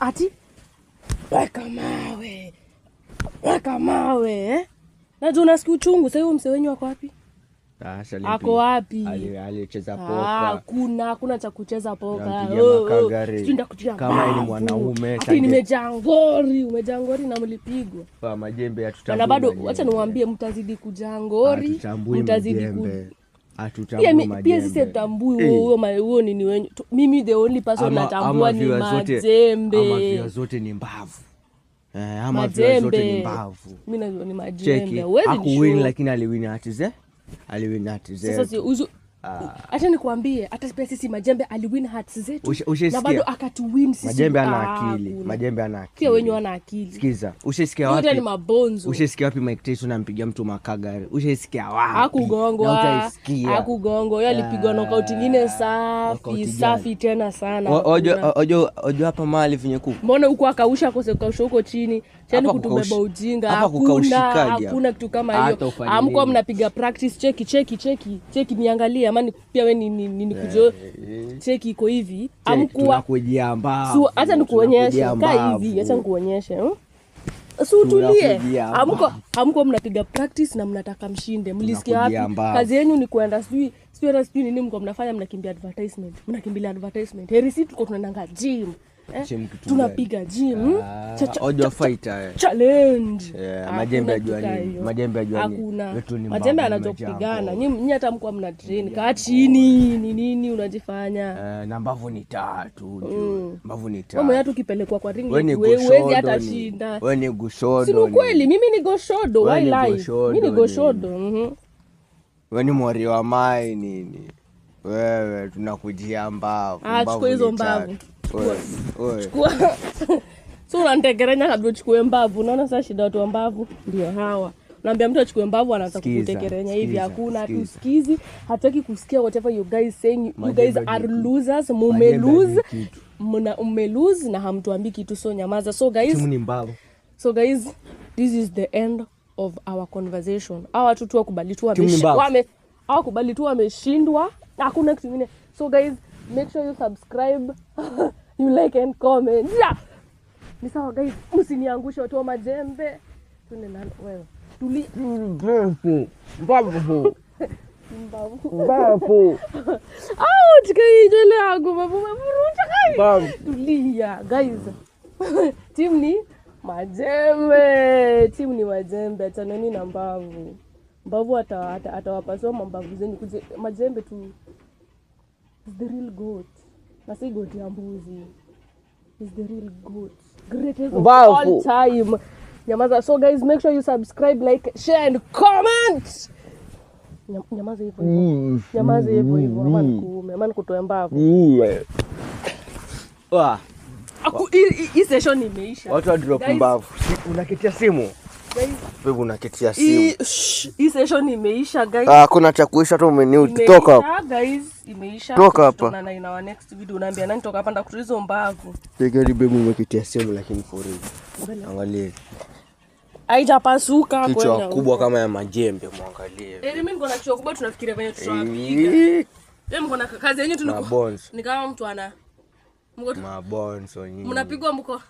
Ati weka mawe. Najua unasikia uchungu. Sasa huyo msee wenyu wako wapi? Ako wapi? Alicheza poka. Hakuna cha kucheza poka. Kama ni mwanaume. Ati nimejangori, umejangori na mlipigwa. Kwa majembe hatutambui. Na bado acha niwaambie mtazidi kujangori, mtazidi pia sisi tutambui huo nini wenyu. Mimi the only person natambua ni majembe. Ama via zote ni mbavu. Ama via zote ni mbavu. Mimi najua ni majembe. Huwezi win lakini aliwin hatize. Sasa si uzu acha nikwambie hata pia sisi majembe aliwin hearts zetu na bado akatuwin sisi. Majembe ana akili. Pia wenyewe wana akili. Sikiza, ushesikia wapi? Yote ni mabonzo. Ushesikia wapi Mike Tyson anampiga mtu makagari? Ushesikia wapi? Hakugongwa. Yeye alipigwa knockout nyingine safi tena sana. Ojo hapa mahali vinye kuku. Mbona huko akausha huko chini? Chani kutubeba ujinga. Hakuna kitu kama hiyo. Amko mnapiga practice cheki niangalie amani pia wewe ni kujo cheki iko hivi. Amkuwa tunakujiamba. Acha nikuonyeshe kaa hivi, acha nikuonyeshe. Utulie. Amko mnapiga practice na mnataka mshinde. Mlisikia wapi? Kazi yenu ni kuenda sijui nini mko mnafanya, mnakimbia advertisement. Mnakimbilia advertisement. Heri sisi tuko tunaenda gym. Tunapiga gym. Audio fighter. Challenge. Majembe ajua nini? Hakuna. Majembe anajua kupigana. Nyinyi hata mko mna train. Kaa chini. Ni nini unajifanya? Na mbavu ni 3. Mbavu ni 3. Mama yetu kipelekwa kwa ring huwezi hata shinda. Wewe ni goshodo. Si kweli mimi ni goshodo. Why lie? Mimi ni goshodo. Wewe ni mwari wa mai nini? Wewe tunakujia mbavu. Chukua hizo mbavu. Chukua. So unanitegerenya kabla uchukue mbavu. Unaona sasa shida watu wa mbavu ndio hawa. Naambia mtu achukue mbavu anaanza kukutegerenya hivi, hakuna hatusikizi. Hataki kusikia whatever you guys saying. You guys are losers. Mmelose na hamtuambii kitu, so nyamaza. So guys, this is the end of our conversation. Hawa tu wakubali tu wameshindwa. Hakuna kitu kingine. So guys, make sure you subscribe, you like and comment. Yeah. Ni sawa guys, msiniangushe watu wa majembe. Tune na wewe. Tuli mbavu. Tikai jole yangu babu mafurucha kai. Tulia guys. Team ni majembe. Chaneni na mbavu. Mbavu atawapaswa mbavu zenyu kuje majembe tu. Is the real goat. Na si goat ya mbuzi. Is the real goat. Greatest of all time. Nyamaza. So guys, make sure you subscribe, like, share and comment. Nyamaza hivyo. Amani kutoa mbavu. Hii session imeisha. Watu wa drop mbavu. Unaketia simu? Wewe unaketia simu. Hii session imeisha guys. Kuna cha kuisha tu umeniuti. Toka hapa. Guys, imeisha. Toka hapa. Tutaona in our next video. Unaambia nani toka hapa ndakutulizo mbavu. Tegari baby umeketia simu lakini for real. Angalia. Haijapasuka kwenda. Kichwa kubwa kama ya majembe muangalie. Mimi niko na kichwa kubwa tunafikiria venye tutawapiga. Mimi niko na kazi yenyewe ni kama mtu ana mabonzo nyinyi. Mnapigwa mko